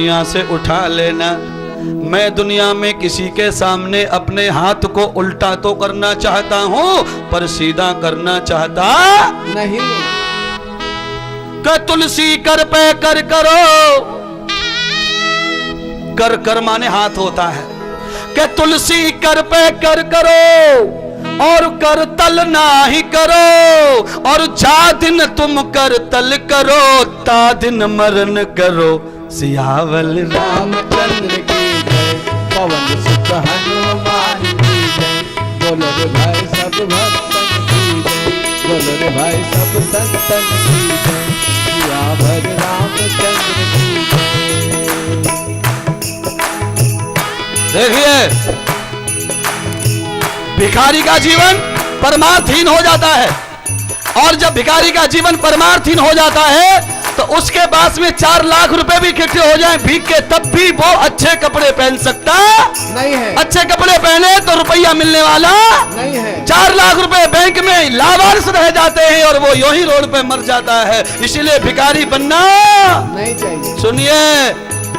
दुनिया से उठा लेना। मैं दुनिया में किसी के सामने अपने हाथ को उल्टा तो करना चाहता हूं, पर सीधा करना चाहता नहीं। कि तुलसी कर पे कर करो, कर कर माने हाथ होता है, कि तुलसी कर पे कर करो और कर तल ना ही करो, और जा दिन तुम कर तल करो, ता दिन मरण करो। सियावल रामचंद्र की जय, पवन सुत हनुमान की जय, बोलो रे भाई सब भक्तन की जय, बोलो रे भाई सब संतन की जय, सियावर रामचंद्र की जय। देखिए, भिखारी का जीवन परमार्थहीन हो जाता है, और जब भिखारी का जीवन परमार्थहीन हो जाता है तो उसके पास में 4 लाख रुपए भी इकट्ठे हो जाएं भीख के, तब भी वो अच्छे कपड़े पहन सकता नहीं है। अच्छे कपड़े पहने तो रुपया मिलने वाला नहीं है। 4 लाख रुपए बैंक में लावारिस रह जाते हैं और वो यूं ही रोड पे मर जाता है। इसीलिए भिखारी बनना नहीं चाहिए। सुनिए,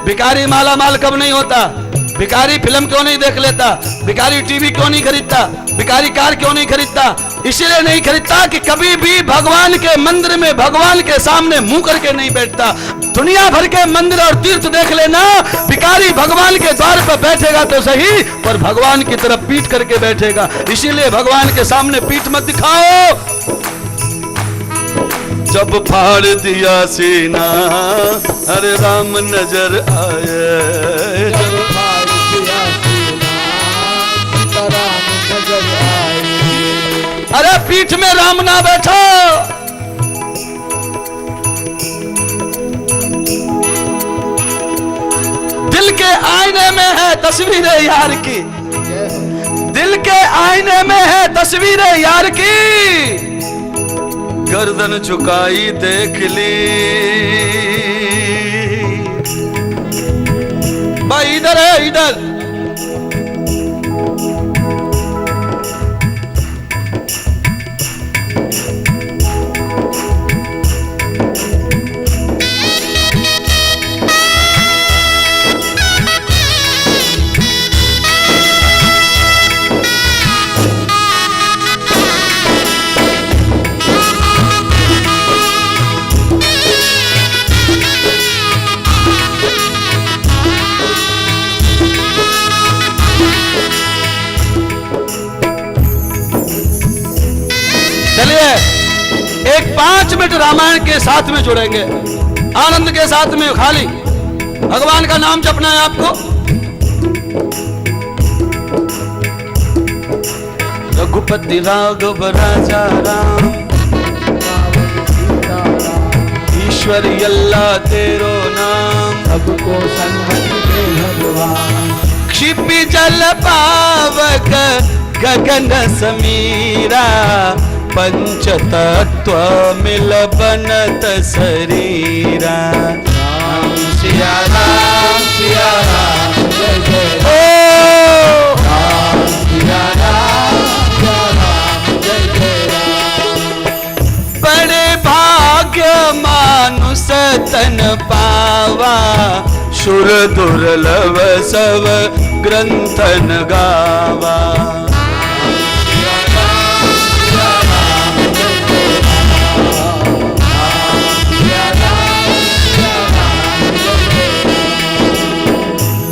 भिखारी माला माल कब नहीं होता? भिखारी फिल्म क्यों नहीं देख लेता? भिखारी टीवी क्यों नहीं खरीदता? भिखारी कार क्यों नहीं खरीदता? इसलिए नहीं खरीदता कि कभी भी भगवान के मंदिर में भगवान के सामने मुंह करके नहीं बैठता। दुनिया भर के मंदिर और तीर्थ देख लेना, भिखारी भगवान के द्वार पर बैठेगा तो सही, पर भगवान की तरफ पीठ करके बैठेगा। इसीलिए भगवान के सामने पीठ मत दिखाओ। जब फाड़ दिया सीना अरे राम नजर आए, जब फाड़ दिया सीना राम नजर आए। अरे पीठ में राम ना बैठो। दिल के आईने में है तस्वीर यार की, दिल के आईने में है तस्वीर यार की, गर्दन झुकाई देख ली। भाई इधर है, इधर एक 5 मिनट रामायण के साथ में जुड़ेंगे, आनंद के साथ में। खाली भगवान का नाम जपना है आपको। रघुपति राघव राजा राम, ईश्वरी अल्लाह तेरो नाम, सबको सन्मति दे भगवान। क्षिपि जल पावक गगन समीरा, पंच तत्व मिल बनत शरीरा। राम सिया राम सिया राम जय जय राम सिया राम जय जय राम। बड़े भाग्य मानुष तन पावा, सुर दुर्लभ सब ग्रंथन गावा।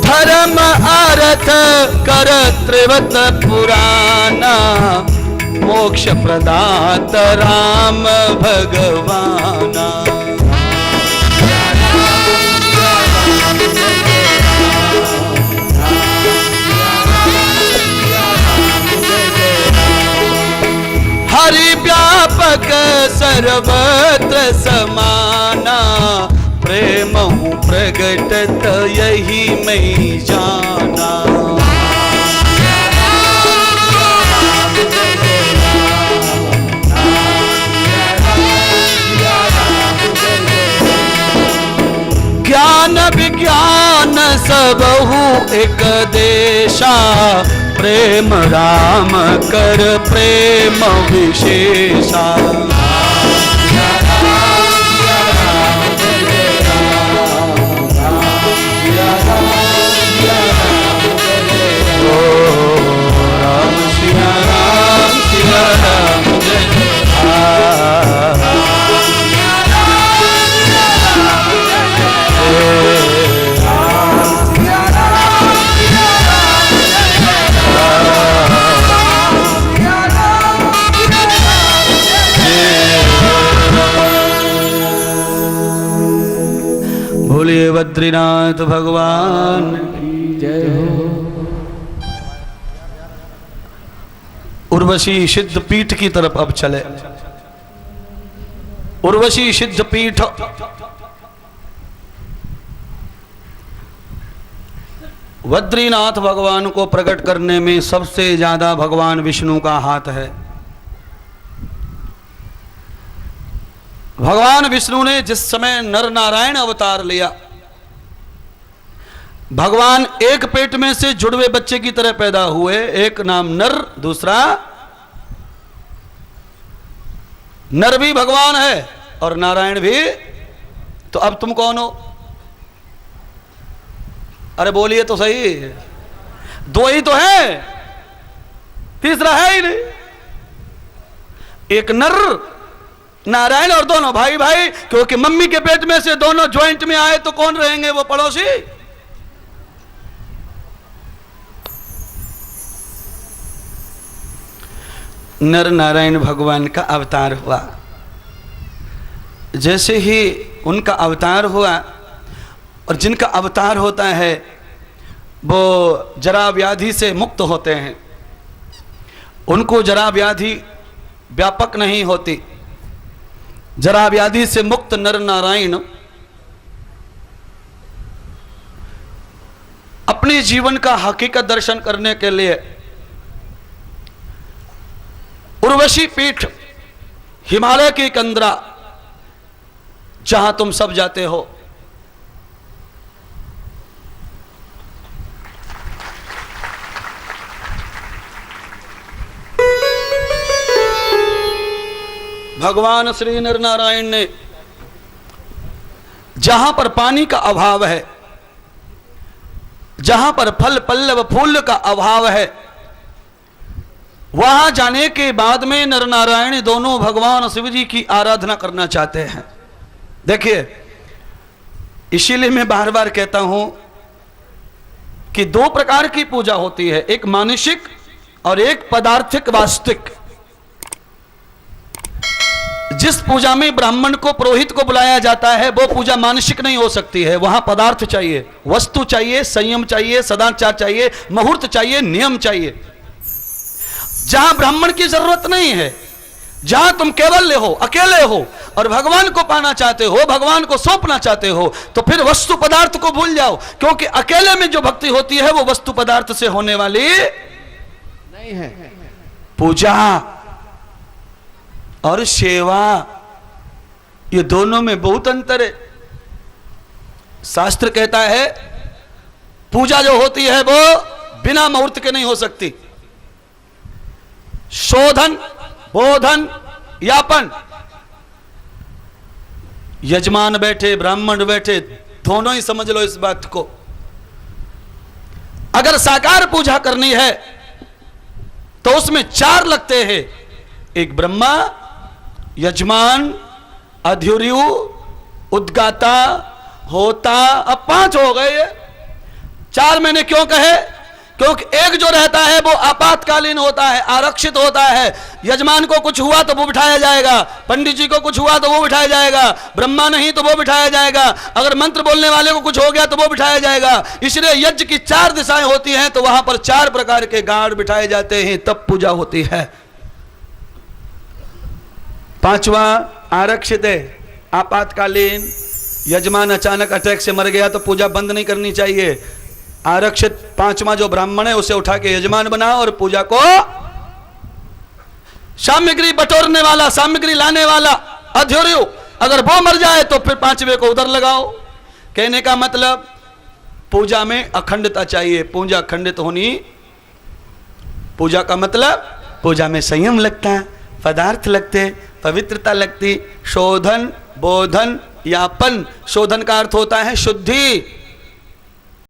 धर्म अर्थ कर त्रिवत पुराना, मोक्ष प्रदात राम भगवाना। हरि व्यापक सर्वत्र समाना, प्रेम हूँ प्रगटत यही मैं जाना। ज्ञान विज्ञान सबहु एक देशा, प्रेम राम कर प्रेम विशेषा। बद्रीनाथ भगवान की जय हो। उर्वशी सिद्ध पीठ की तरफ अब चले। उर्वशी सिद्ध पीठ बद्रीनाथ भगवान को प्रकट करने में सबसे ज्यादा भगवान विष्णु का हाथ है। भगवान विष्णु ने जिस समय नर नारायण अवतार लिया, भगवान एक पेट में से जुड़वे बच्चे की तरह पैदा हुए, एक नाम नर, दूसरा नर भी भगवान है और नारायण भी। तो अब तुम कौन हो? अरे बोलिए तो सही, दो ही तो है, तीसरा है ही नहीं। एक नर नारायण और दोनों भाई भाई, क्योंकि मम्मी के पेट में से दोनों ज्वाइंट में आए तो कौन रहेंगे? वो पड़ोसी। नर नारायण भगवान का अवतार हुआ। जैसे ही उनका अवतार हुआ, और जिनका अवतार होता है वो जरा व्याधि से मुक्त होते हैं, उनको जरा व्याधि व्यापक नहीं होती। जरा व्याधि से मुक्त नर नारायण अपने जीवन का हकीकत दर्शन करने के लिए उर्वशी पीठ, हिमालय की कंदरा, जहां तुम सब जाते हो, भगवान श्री नर नारायण ने जहां पर पानी का अभाव है, जहां पर फल पल्लव फूल का अभाव है, वहां जाने के बाद में नर नारायण दोनों भगवान शिव जी की आराधना करना चाहते हैं। देखिए, इसीलिए मैं बार बार कहता हूं कि दो प्रकार की पूजा होती है, एक मानसिक और एक पदार्थिक वास्तविक। जिस पूजा में ब्राह्मण को, पुरोहित को बुलाया जाता है, वो पूजा मानसिक नहीं हो सकती है। वहां पदार्थ चाहिए, वस्तु चाहिए, संयम चाहिए, सदाचार चाहिए, मुहूर्त चाहिए, नियम चाहिए। जहां ब्राह्मण की जरूरत नहीं है, जहां तुम केवल हो, अकेले हो और भगवान को पाना चाहते हो, भगवान को सौंपना चाहते हो, तो फिर वस्तु पदार्थ को भूल जाओ, क्योंकि अकेले में जो भक्ति होती है वो वस्तु पदार्थ से होने वाली नहीं है। पूजा और सेवा, ये दोनों में बहुत अंतर है। शास्त्र कहता है पूजा जो होती है वो बिना मुहूर्त के नहीं हो सकती। शोधन, बोधन, यापन, यजमान बैठे, ब्राह्मण बैठे, दोनों ही समझ लो इस बात को। अगर साकार पूजा करनी है तो उसमें चार लगते हैं, एक ब्रह्मा, यजमान, अध्वर्यु, उद्गाता, होता, अब पांच हो गए। ये चार मैंने क्यों कहे? क्योंकि एक जो रहता है वो आपातकालीन होता है, आरक्षित होता है। यजमान को कुछ हुआ तो वो बिठाया जाएगा, पंडित जी को कुछ हुआ तो वो बिठाया जाएगा, ब्रह्मा नहीं तो वो बिठाया जाएगा, अगर मंत्र बोलने वाले को कुछ हो गया तो वो बिठाया जाएगा। इसलिए यज्ञ की चार दिशाएं होती हैं, तो वहां पर चार प्रकार के गार्ड बिठाए जाते हैं, तब पूजा होती है। पांचवा आरक्षित है, आपातकालीन। यजमान अचानक अटैक से मर गया तो पूजा बंद नहीं करनी चाहिए। आरक्षित पांचवा जो ब्राह्मण है उसे उठा के यजमान बनाओ और पूजा को, सामग्री बटोरने वाला, सामग्री लाने वाला अध्वर्यु, अगर वो मर जाए तो फिर पांचवे को उधर लगाओ। कहने का मतलब पूजा में अखंडता चाहिए, पूजा अखंडित होनी। पूजा का मतलब पूजा में संयम लगता है, पदार्थ लगते, पवित्रता लगती, शोधन, बोधन, यापन। शोधन का अर्थ होता है शुद्धि,